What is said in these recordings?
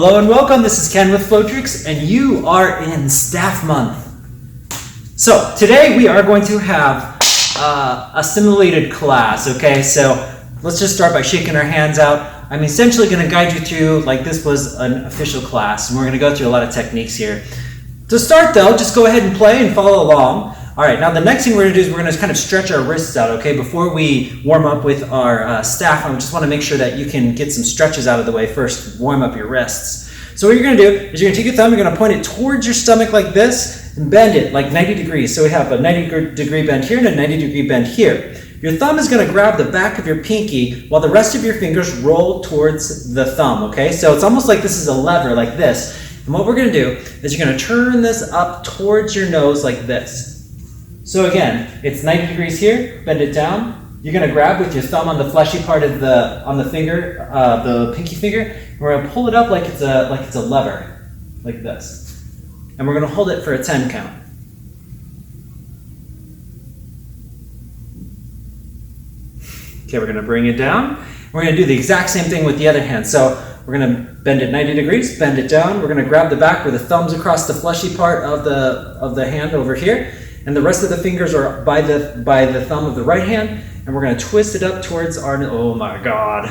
Hello and welcome, this is Ken with Flotrix, and you are in Staff Month. So today we are going to have a simulated class, okay? So let's just start by shaking our hands out. I'm essentially going to guide you through like this was an official class, and we're going to go through a lot of techniques here. To start though, just go ahead and play and follow along. Alright, now the next thing we're going to do is we're going to kind of stretch our wrists out, okay? Before we warm up with our staff, I just want to make sure that you can get some stretches out of the way first, warm up your wrists. So what you're going to do is you're going to take your thumb, you're going to point it towards your stomach like this, and bend it like 90 degrees. So we have a 90 degree bend here and a 90 degree bend here. Your thumb is going to grab the back of your pinky while the rest of your fingers roll towards the thumb, okay? So it's almost like this is a lever like this. And what we're going to do is you're going to turn this up towards your nose like this. So again, it's 90 degrees here, bend it down. You're going to grab with your thumb on the fleshy part of the finger, the pinky finger, and we're going to pull it up like it's a lever, like this. And we're going to hold it for a 10 count. Okay, we're going to bring it down. We're going to do the exact same thing with the other hand. So we're going to bend it 90 degrees, bend it down. We're going to grab the back where the thumb's across the fleshy part of the hand over here. And the rest of the fingers are by the thumb of the right hand, and we're going to twist it up towards our, oh my god.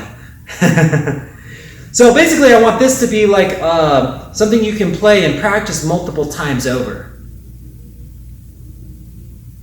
So basically I want this to be like something you can play and practice multiple times over.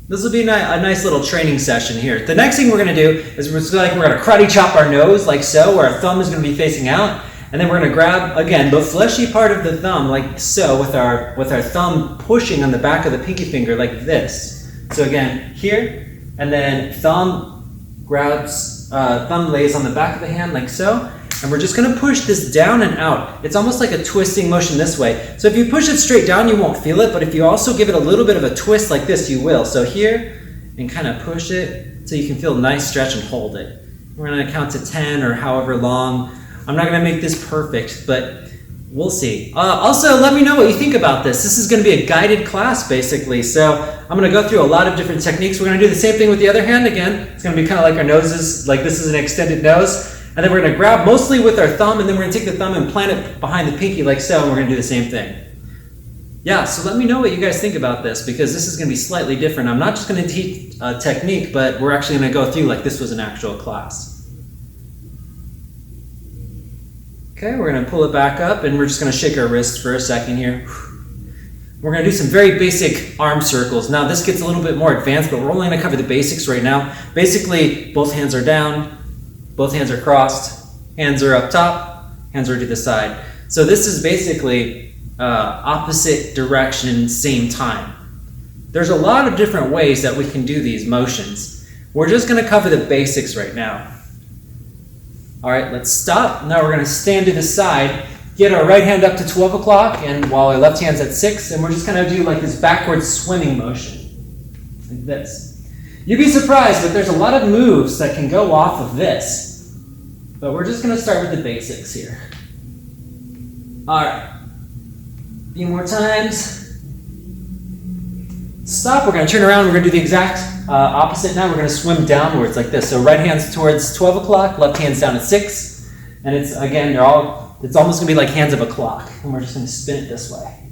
This will be a nice little training session here. The next thing we're going to do is we're going to karate chop our nose like so, where our thumb is going to be facing out. And then we're going to grab, again, the fleshy part of the thumb like so with our thumb pushing on the back of the pinky finger like this. So again, here, and then thumb grabs, thumb lays on the back of the hand like so. And we're just going to push this down and out. It's almost like a twisting motion this way. So if you push it straight down, you won't feel it. But if you also give it a little bit of a twist like this, you will. So here, and kind of push it so you can feel a nice stretch and hold it. We're going to count to 10 or however long. I'm not going to make this perfect, but we'll see. Also, let me know what you think about this. This is going to be a guided class, basically. So I'm going to go through a lot of different techniques. We're going to do the same thing with the other hand again. It's going to be kind of like our noses, like this is an extended nose. And then we're going to grab mostly with our thumb, and then we're going to take the thumb and plant it behind the pinky like so, and we're going to do the same thing. Yeah, so let me know what you guys think about this, because this is going to be slightly different. I'm not just going to teach a technique, but we're actually going to go through like this was an actual class. Okay, we're going to pull it back up, and we're just going to shake our wrists for a second here. We're going to do some very basic arm circles. Now this gets a little bit more advanced, but we're only going to cover the basics right now. Basically, both hands are down, both hands are crossed, hands are up top, hands are to the side. So this is basically opposite direction, same time. There's a lot of different ways that we can do these motions. We're just going to cover the basics right now. All right, let's stop. Now we're going to stand to the side, get our right hand up to 12 o'clock, and while our left hand's at 6, and we're just going to do like this backwards swimming motion, like this. You'd be surprised, but there's a lot of moves that can go off of this. But we're just going to start with the basics here. All right, a few more times. Stop, we're going to turn around, we're going to do the exact opposite now. We're going to swim downwards like this. So right hand's towards 12 o'clock, left hand's down at 6. And it's, again, it's almost going to be like hands of a clock. And we're just going to spin it this way.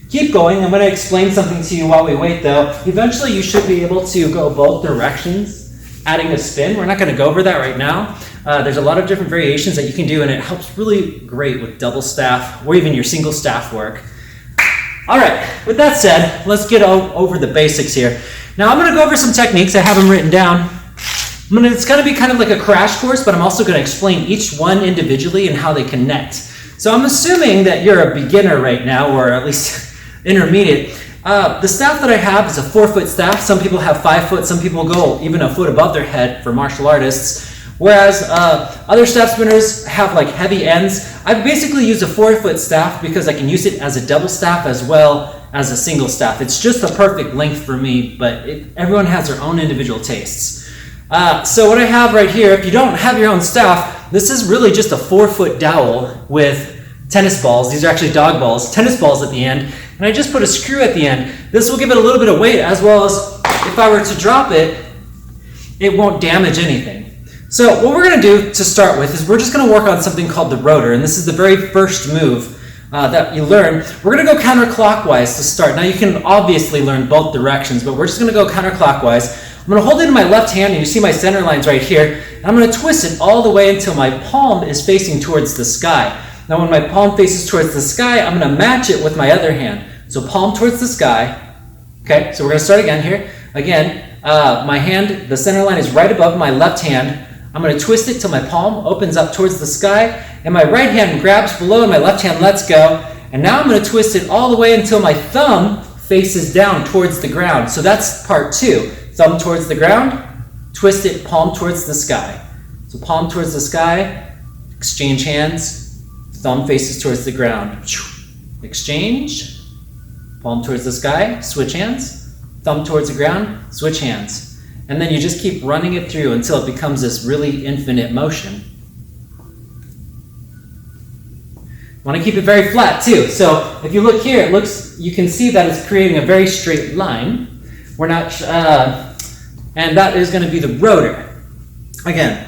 Keep going. I'm going to explain something to you while we wait though. Eventually you should be able to go both directions, adding a spin. We're not going to go over that right now. There's a lot of different variations that you can do, and it helps really great with double staff or even your single staff work. All right, with that said, let's get over the basics here. Now I'm going to go over some techniques. I have them written down. It's going to be kind of like a crash course, but I'm also going to explain each one individually and how they connect. So I'm assuming that you're a beginner right now, or at least intermediate. The staff that I have is a 4-foot staff. Some people have 5 foot. Some people go even a foot above their head for martial artists. Whereas other staff spinners have like heavy ends. I basically use a 4-foot staff because I can use it as a double staff as well as a single staff. It's just the perfect length for me, but everyone has their own individual tastes. So what I have right here, if you don't have your own staff, this is really just a 4-foot dowel with tennis balls. These are actually dog balls, tennis balls at the end. And I just put a screw at the end. This will give it a little bit of weight, as well as if I were to drop it, it won't damage anything. So what we're going to do to start with is we're just going to work on something called the rotor, and this is the very first move that you learn. We're going to go counterclockwise to start. Now you can obviously learn both directions, but we're just going to go counterclockwise. I'm going to hold it in my left hand, and you see my center line's right here, and I'm going to twist it all the way until my palm is facing towards the sky. Now when my palm faces towards the sky, I'm going to match it with my other hand. So palm towards the sky. Okay, so we're going to start again here. Again, my hand, the center line is right above my left hand. I'm going to twist it till my palm opens up towards the sky, and my right hand grabs below and my left hand lets go. And now I'm going to twist it all the way until my thumb faces down towards the ground. So that's part 2. Thumb towards the ground, twist it, palm towards the sky. So palm towards the sky, exchange hands, thumb faces towards the ground. Exchange, palm towards the sky, switch hands, thumb towards the ground, switch hands. And then you just keep running it through until it becomes this really infinite motion. Want to keep it very flat too. So if you look here, you can see that it's creating a very straight line. We're not, and that is going to be the rotor. Again,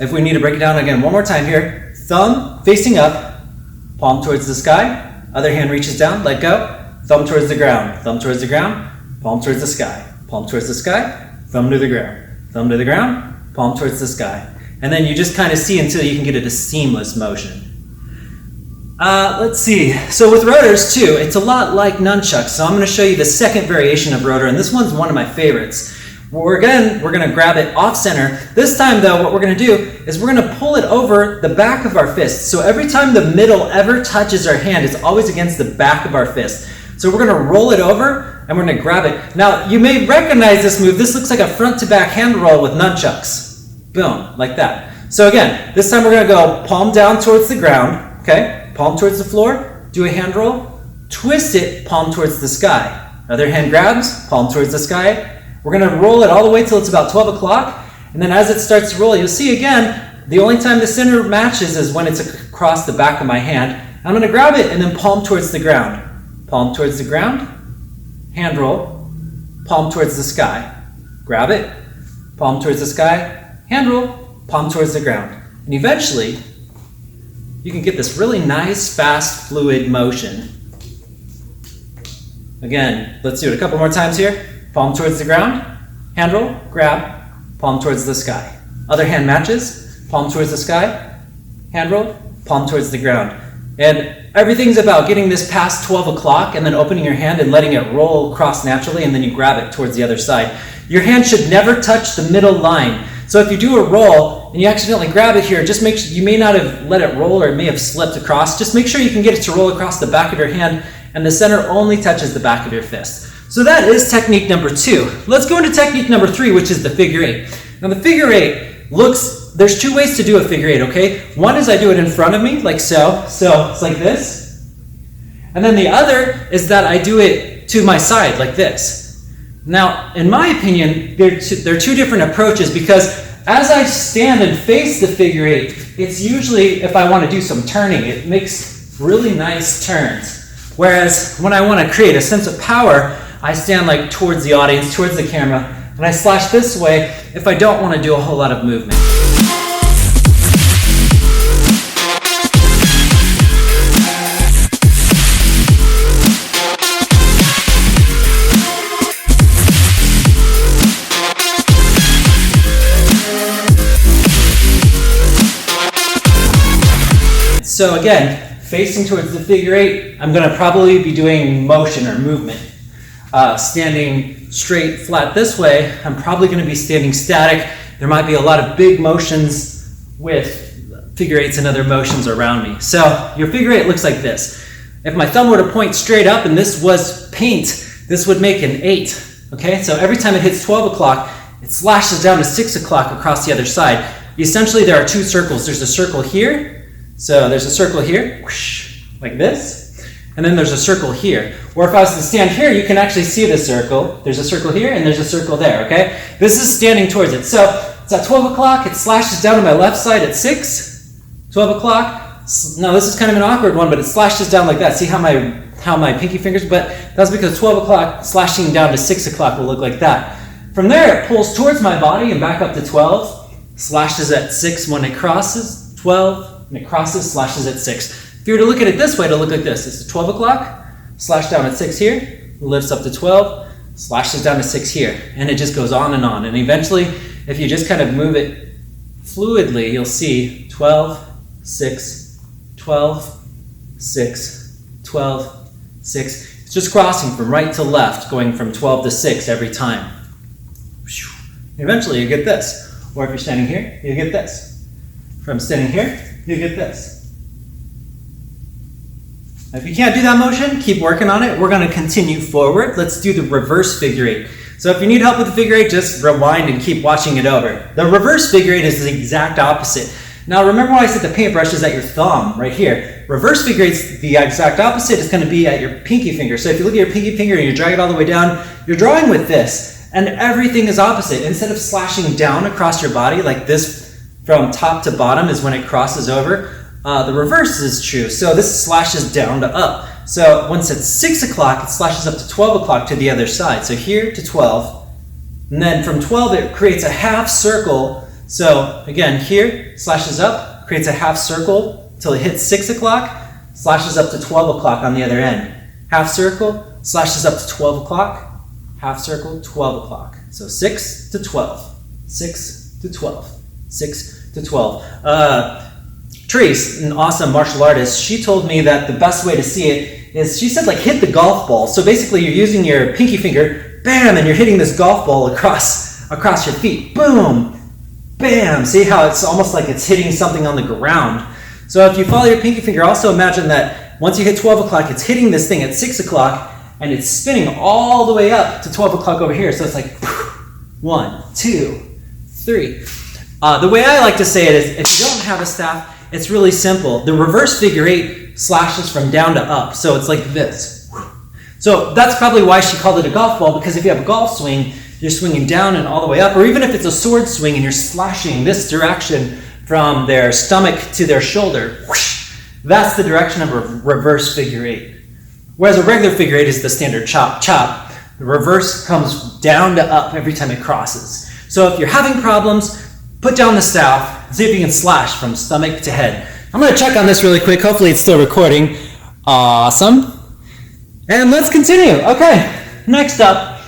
if we need to break it down again one more time here, thumb facing up, palm towards the sky, other hand reaches down, let go, thumb towards the ground, palm towards the sky, palm towards the sky, thumb to the ground, palm towards the sky. And then you just kind of see until you can get it a seamless motion. Let's see. So with rotors too, it's a lot like nunchucks. So I'm going to show you the second variation of rotor, and this one's one of my favorites. We're going to grab it off center. This time though, what we're going to do is we're going to pull it over the back of our fist. So every time the middle ever touches our hand, it's always against the back of our fist. So we're going to roll it over and we're going to grab it. Now you may recognize this move. This looks like a front to back hand roll with nunchucks. Boom, like that. So again, this time we're going to go palm down towards the ground, okay? Palm towards the floor, do a hand roll, twist it, palm towards the sky. Other hand grabs, palm towards the sky. We're going to roll it all the way till it's about 12 o'clock. And then as it starts to roll, you'll see again, the only time the center matches is when it's across the back of my hand. I'm going to grab it and then palm towards the ground. Palm towards the ground, hand roll, palm towards the sky. Grab it, palm towards the sky, hand roll, palm towards the ground. And eventually, you can get this really nice, fast, fluid motion. Again, let's do it a couple more times here. Palm towards the ground, hand roll, grab, palm towards the sky. Other hand matches, palm towards the sky, hand roll, palm towards the ground. And everything's about getting this past 12 o'clock and then opening your hand and letting it roll across naturally, and then you grab it towards the other side. Your hand should never touch the middle line. So if you do a roll and you accidentally grab it here, just make sure, you may not have let it roll or it may have slipped across. Just make sure you can get it to roll across the back of your hand and the center only touches the back of your fist. So that is technique number 2. Let's go into technique number 3, which is the figure 8. Now the figure 8 looks, there's 2 ways to do a figure 8, okay? One is I do it in front of me, like so. So it's like this. And then the other is that I do it to my side, like this. Now, in my opinion, there are 2 different approaches, because as I stand and face the figure 8, it's usually, if I want to do some turning, it makes really nice turns. Whereas when I want to create a sense of power, I stand like towards the audience, towards the camera, and I slash this way if I don't want to do a whole lot of movement. So again, facing towards the figure 8, I'm going to probably be doing motion or movement. Standing straight, flat this way, I'm probably going to be standing static. There might be a lot of big motions with figure 8s and other motions around me. So your figure 8 looks like this. If my thumb were to point straight up and this was paint, this would make an 8. Okay, so every time it hits 12 o'clock, it slashes down to 6 o'clock across the other side. Essentially, there are 2 circles. There's a circle here. So there's a circle here, whoosh, like this, and then there's a circle here. Or if I was to stand here, you can actually see the circle. There's a circle here and there's a circle there, okay? This is standing towards it. So it's at 12 o'clock, it slashes down to my left side at 6, 12 o'clock. Now this is kind of an awkward one, but it slashes down like that. See how my pinky fingers, but that's because 12 o'clock slashing down to 6 o'clock will look like that. From there, it pulls towards my body and back up to 12, slashes at 6 when it crosses, 12, when it crosses, slashes at 6. If you were to look at it this way, it'll look like this. It's 12 o'clock, slash down at 6 here, lifts up to 12, slashes down to 6 here, and it just goes on. And eventually, if you just kind of move it fluidly, you'll see 12, 6, 12, 6, 12, 6. It's just crossing from right to left, going from 12 to 6 every time. Eventually, you get this. Or if you're standing here, you get this. From standing here, you get this. If you can't do that motion, keep working on it. We're going to continue forward. Let's do the reverse figure 8. So if you need help with the figure 8, just rewind and keep watching it over. The reverse figure 8 is the exact opposite. Now remember when I said the paintbrush is at your thumb right here. Reverse figure 8 is the exact opposite. It's going to be at your pinky finger. So if you look at your pinky finger and you drag it all the way down, you're drawing with this. And everything is opposite. Instead of slashing down across your body like this from top to bottom is when it crosses over, the reverse is true. So this slashes down to up. So once it's 6 o'clock, it slashes up to 12 o'clock to the other side. So here to 12. And then from 12, it creates a half circle. So again, here, slashes up, creates a half circle till it hits 6 o'clock, slashes up to 12 o'clock on the other end. Half circle, slashes up to 12 o'clock, half circle, 12 o'clock. So 6 to 12, 6 to 12, 6 to 12. Therese, an awesome martial artist, she told me that the best way to see it is, she said, like, hit the golf ball. So basically you're using your pinky finger, bam, and you're hitting this golf ball across your feet. Boom, bam. See how it's almost like it's hitting something on the ground. So if you follow your pinky finger, also imagine that once you hit 12 o'clock, it's hitting this thing at 6 o'clock, and it's spinning all the way up to 12 o'clock over here. So it's like 1, 2, 3. The way I like to say it is, if you don't have a staff, it's really simple. The reverse figure 8 slashes from down to up. So it's like this. So that's probably why she called it a golf ball, because if you have a golf swing, you're swinging down and all the way up. Or even if it's a sword swing and you're slashing this direction from their stomach to their shoulder, that's the direction of a reverse figure 8. Whereas a regular figure 8 is the standard chop, chop. The reverse comes down to up every time it crosses. So if you're having problems, put down the staff and see if you can slash from stomach to head. I'm going to check on this really quick. Hopefully it's still recording. Awesome. And let's continue. Okay, next up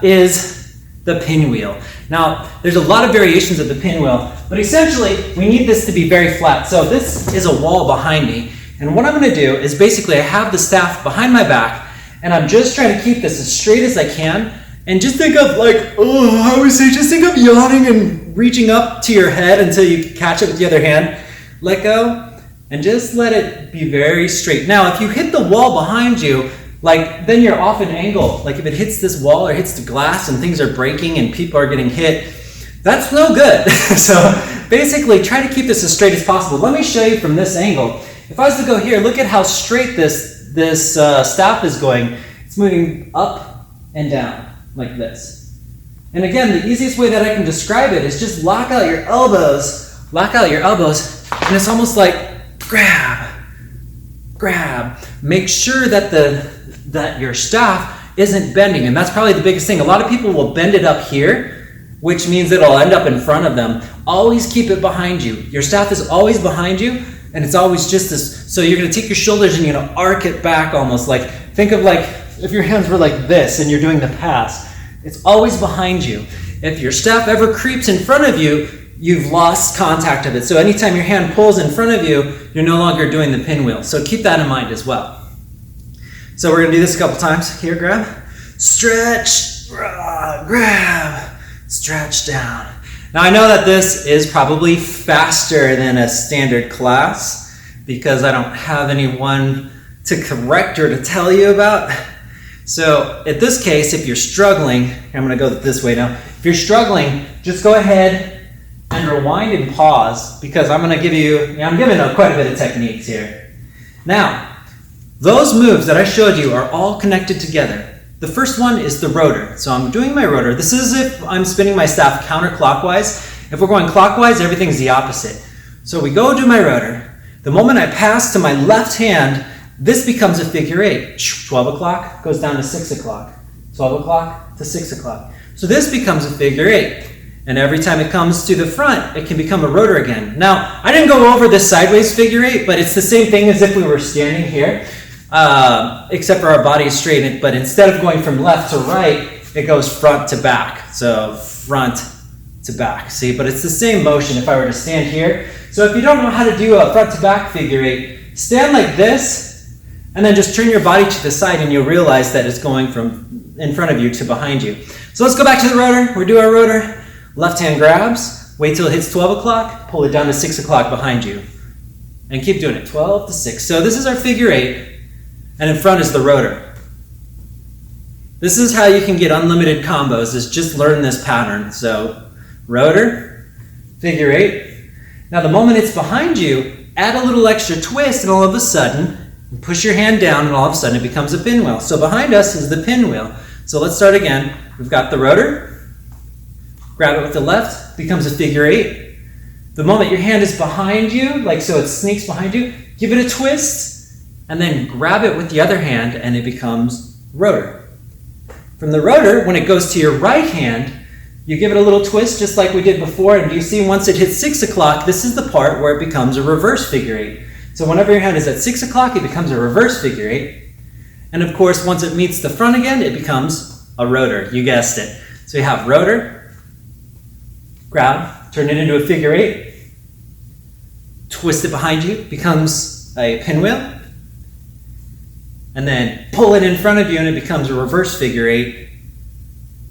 is the pinwheel. Now, there's a lot of variations of the pinwheel, but essentially we need this to be very flat. So this is a wall behind me. And what I'm going to do is basically I have the staff behind my back, and I'm just trying to keep this as straight as I can. And just think of just think of yawning and reaching up to your head until you catch it with the other hand. Let go, and just let it be very straight. Now, if you hit the wall behind you, then you're off an angle. Like if it hits this wall or hits the glass and things are breaking and people are getting hit, that's no good. So basically, try to keep this as straight as possible. Let me show you from this angle. If I was to go here, look at how straight this staff is going. It's moving up and down like this. And again, the easiest way that I can describe it is just lock out your elbows, and it's almost like grab. Make sure that your staff isn't bending, and that's probably the biggest thing. A lot of people will bend it up here, which means it'll end up in front of them. Always keep it behind you. Your staff is always behind you, and it's always just this. So you're going to take your shoulders and you're going to arc it back almost. Like, think of like if your hands were like this and you're doing the pass. It's always behind you. If your staff ever creeps in front of you, you've lost contact of it. So anytime your hand pulls in front of you, you're no longer doing the pinwheel. So keep that in mind as well. So we're going to do this a couple times. Here, grab, stretch, grab, stretch down. Now I know that this is probably faster than a standard class because I don't have anyone to correct or to tell you about. So in this case, if you're struggling, I'm going to go this way now. If you're struggling, just go ahead and rewind and pause, because I'm going to give you, I'm giving quite a bit of techniques here. Now, those moves that I showed you are all connected together. The first one is the rotor. So I'm doing my rotor. This is if I'm spinning my staff counterclockwise. If we're going clockwise, everything's the opposite. So we go do my rotor. The moment I pass to my left hand, this becomes a figure 8. 12 o'clock goes down to 6 o'clock. 12 o'clock to 6 o'clock. So this becomes a figure 8. And every time it comes to the front, it can become a rotor again. Now, I didn't go over this sideways figure eight, but it's the same thing as if we were standing here, except for our body is straight. But instead of going from left to right, it goes front to back. So front to back, see? But it's the same motion if I were to stand here. So if you don't know how to do a front to back figure eight, stand like this, and then just turn your body to the side and you'll realize that it's going from in front of you to behind you. So let's go back to the rotor. We'll do our rotor. Left hand grabs, wait till it hits 12 o'clock, pull it down to 6 o'clock behind you. And keep doing it, 12 to 6. So this is our figure eight, and in front is the rotor. This is how you can get unlimited combos, is just learn this pattern. So rotor, figure eight. Now the moment it's behind you, add a little extra twist, and all of a sudden, push your hand down, and all of a sudden it becomes a pinwheel. So behind us is the pinwheel. So let's start again. We've got the rotor. Grab it with the left, becomes a figure eight. The moment your hand is behind you, like so it sneaks behind you, give it a twist, and then grab it with the other hand, and it becomes rotor. From the rotor, when it goes to your right hand, you give it a little twist just like we did before, and you see once it hits 6 o'clock, this is the part where it becomes a reverse figure eight. So whenever your hand is at 6 o'clock, it becomes a reverse figure eight. And of course, once it meets the front again, it becomes a rotor. You guessed it. So you have rotor, grab, turn it into a figure eight, twist it behind you, becomes a pinwheel, and then pull it in front of you and it becomes a reverse figure eight.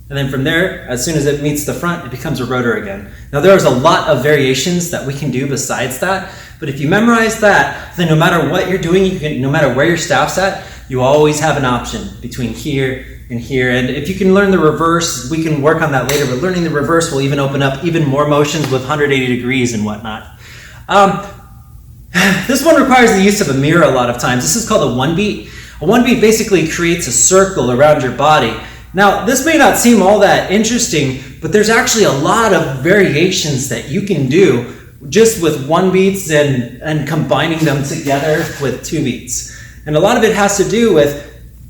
And then from there, as soon as it meets the front, it becomes a rotor again. Now there's a lot of variations that we can do besides that, but if you memorize that, then no matter what you're doing, you can, no matter where your staff's at, you always have an option between here and here. And if you can learn the reverse, we can work on that later, but learning the reverse will even open up even more motions with 180 degrees and whatnot. This one requires the use of a mirror a lot of times. This is called a one beat. A one beat basically creates a circle around your body. Now, this may not seem all that interesting, but there's actually a lot of variations that you can do just with one beats and combining them together with two beats. And a lot of it has to do with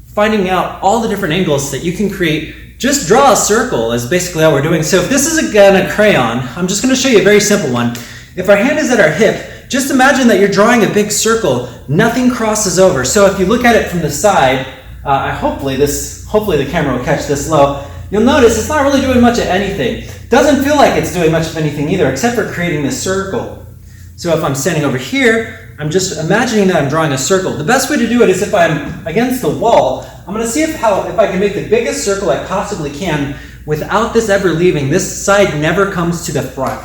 finding out all the different angles that you can create. Just draw a circle is basically all we're doing. So if this is again a crayon, I'm just going to show you a very simple one. If our hand is at our hip, just imagine that you're drawing a big circle. Nothing crosses over. So if you look at it from the side, hopefully the camera will catch this low. You'll notice it's not really doing much of anything. Doesn't feel like it's doing much of anything either, except for creating this circle. So if I'm standing over here, I'm just imagining that I'm drawing a circle. The best way to do it is if I'm against the wall, I'm going to see if I can make the biggest circle I possibly can without this ever leaving. This side never comes to the front,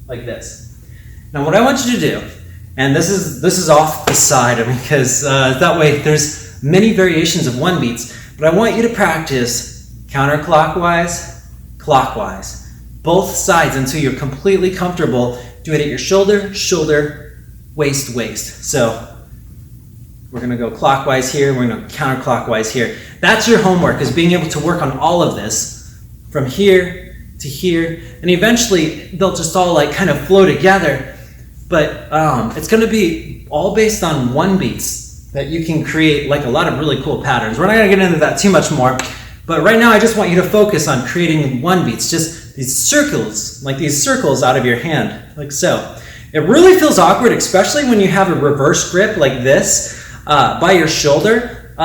like this. Now what I want you to do, and this is off the side, because that way there's many variations of one beats, but I want you to practice counterclockwise, clockwise, both sides until you're completely comfortable. Do it at your shoulder, shoulder, waist, waist. So we're going to go clockwise here, we're going to counterclockwise here. That's your homework, is being able to work on all of this from here to here, and eventually they'll just all like kind of flow together. But it's going to be all based on one beats that you can create like a lot of really cool patterns. We're not going to get into that too much more, but right now I just want you to focus on creating one beats, just these circles, like these circles out of your hand, like so. It really feels awkward, especially when you have a reverse grip like this by your shoulder.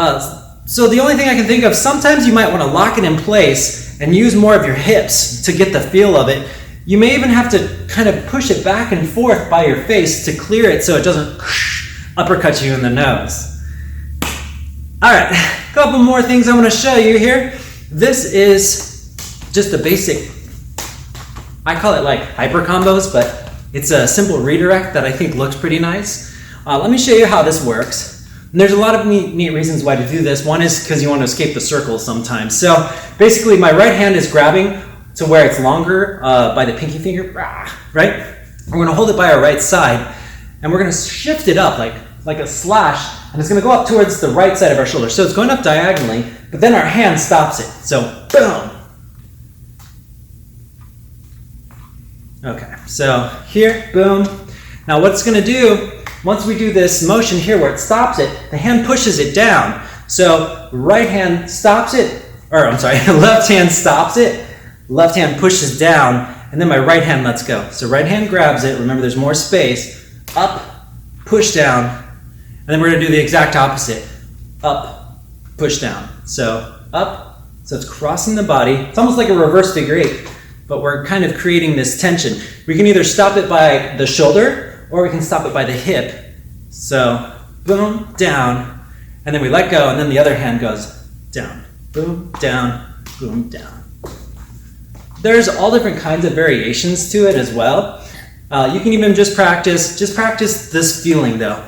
So the only thing I can think of, sometimes you might want to lock it in place and use more of your hips to get the feel of it. You may even have to kind of push it back and forth by your face to clear it so it doesn't uppercut you in the nose. All right, a couple more things I want to show you here. This is just a basic, I call it like hyper combos, but it's a simple redirect that I think looks pretty nice. Let me show you how this works. And there's a lot of neat reasons why to do this. One is because you want to escape the circle sometimes. So basically my right hand is grabbing to where it's longer by the pinky finger, right? We're going to hold it by our right side, and we're going to shift it up like a slash, and it's going to go up towards the right side of our shoulder. So it's going up diagonally, but then our hand stops it. So boom. Okay, so here, boom. Now what it's going to do, once we do this motion here where it stops it, the hand pushes it down. So right hand stops it, or I'm sorry, left hand stops it, left hand pushes down, and then my right hand lets go. So right hand grabs it, remember there's more space, up, push down, and then we're gonna do the exact opposite. Up, push down. So up, so it's crossing the body. It's almost like a reverse figure eight, but we're kind of creating this tension. We can either stop it by the shoulder, or we can stop it by the hip. So boom, down, and then we let go, and then the other hand goes down, boom, down, boom, down. There's all different kinds of variations to it as well. You can even just practice this feeling though.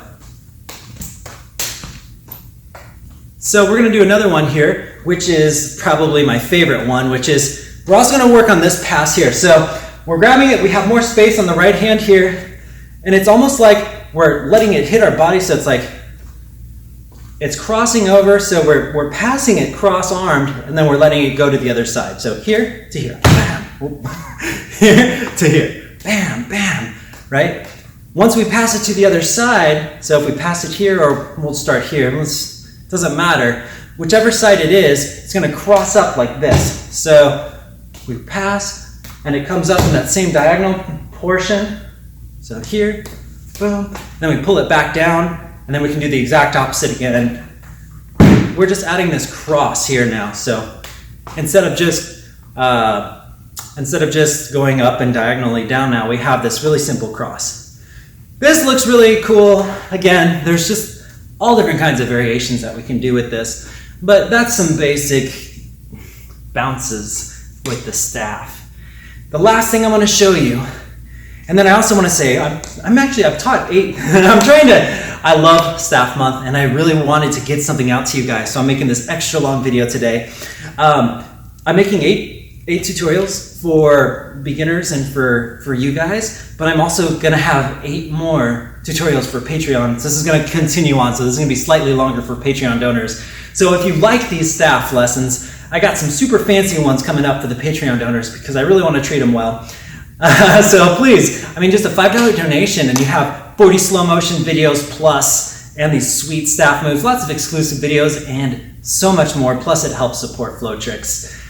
So we're gonna do another one here, which is probably my favorite one, which is, we're also gonna work on this pass here. So we're grabbing it, we have more space on the right hand here, and it's almost like we're letting it hit our body, so it's like, it's crossing over, so we're passing it cross-armed, and then we're letting it go to the other side. So here to here, bam, here to here, bam, bam, right? Once we pass it to the other side, so if we pass it here, or we'll start here, it doesn't matter, whichever side it is, it's gonna cross up like this. So we pass, and it comes up in that same diagonal portion. So here, boom, then we pull it back down, and then we can do the exact opposite again. And we're just adding this cross here now. So instead of just going up and diagonally down now, we have this really simple cross. This looks really cool. Again, there's just all different kinds of variations that we can do with this, but that's some basic bounces with the staff. The last thing I want to show you, and then I also want to say, I've taught 8, and I love Staff Month, and I really wanted to get something out to you guys, so I'm making this extra long video today. I'm making 8 tutorials for beginners and for you guys, but I'm also gonna have 8 more tutorials for Patreon. So this is gonna continue on, so this is gonna be slightly longer for Patreon donors. So if you like these staff lessons, I got some super fancy ones coming up for the Patreon donors because I really want to treat them well. So please, just a $5 donation and you have 40 slow motion videos plus, and these sweet staff moves, lots of exclusive videos, and so much more. Plus it helps support Flow Tricks.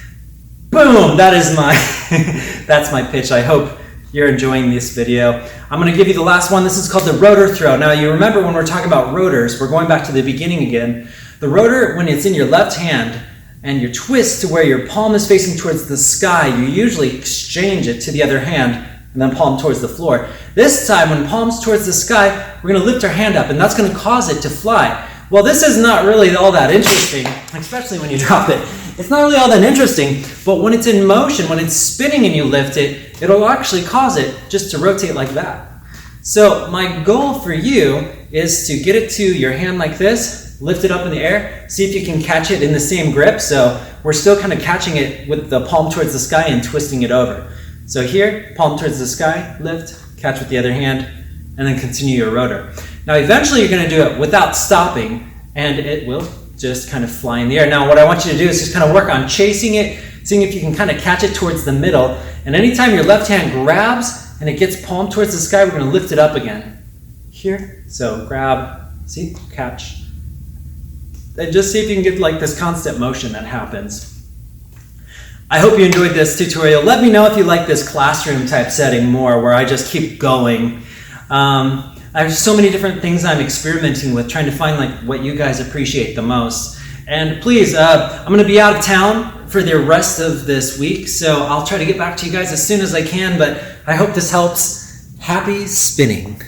Boom, that's my pitch. I hope you're enjoying this video. I'm gonna give you the last one. This is called the rotor throw. Now you remember when we're talking about rotors, we're going back to the beginning again. The rotor, when it's in your left hand, and you twist to where your palm is facing towards the sky, you usually exchange it to the other hand and then palm towards the floor. This time, when palm's towards the sky, we're gonna lift our hand up and that's gonna cause it to fly. Well, this is not really all that interesting, especially when you drop it. It's not really all that interesting, but when it's in motion, when it's spinning and you lift it, it'll actually cause it just to rotate like that. So my goal for you is to get it to your hand like this, lift it up in the air, see if you can catch it in the same grip. So we're still kind of catching it with the palm towards the sky and twisting it over. So here, palm towards the sky, lift, catch with the other hand, and then continue your rotor. Now eventually you're gonna do it without stopping, and it will just kind of fly in the air. Now what I want you to do is just kind of work on chasing it, seeing if you can kind of catch it towards the middle, and anytime your left hand grabs and it gets palm towards the sky, we're gonna lift it up again. Here, so grab, see, catch. And just see if you can get like this constant motion that happens. I hope you enjoyed this tutorial. Let me know if you like this classroom type setting more, where I just keep going. I have so many different things I'm experimenting with, trying to find like what you guys appreciate the most. And please, I'm gonna be out of town for the rest of this week, so I'll try to get back to you guys as soon as I can, but I hope this helps. Happy spinning.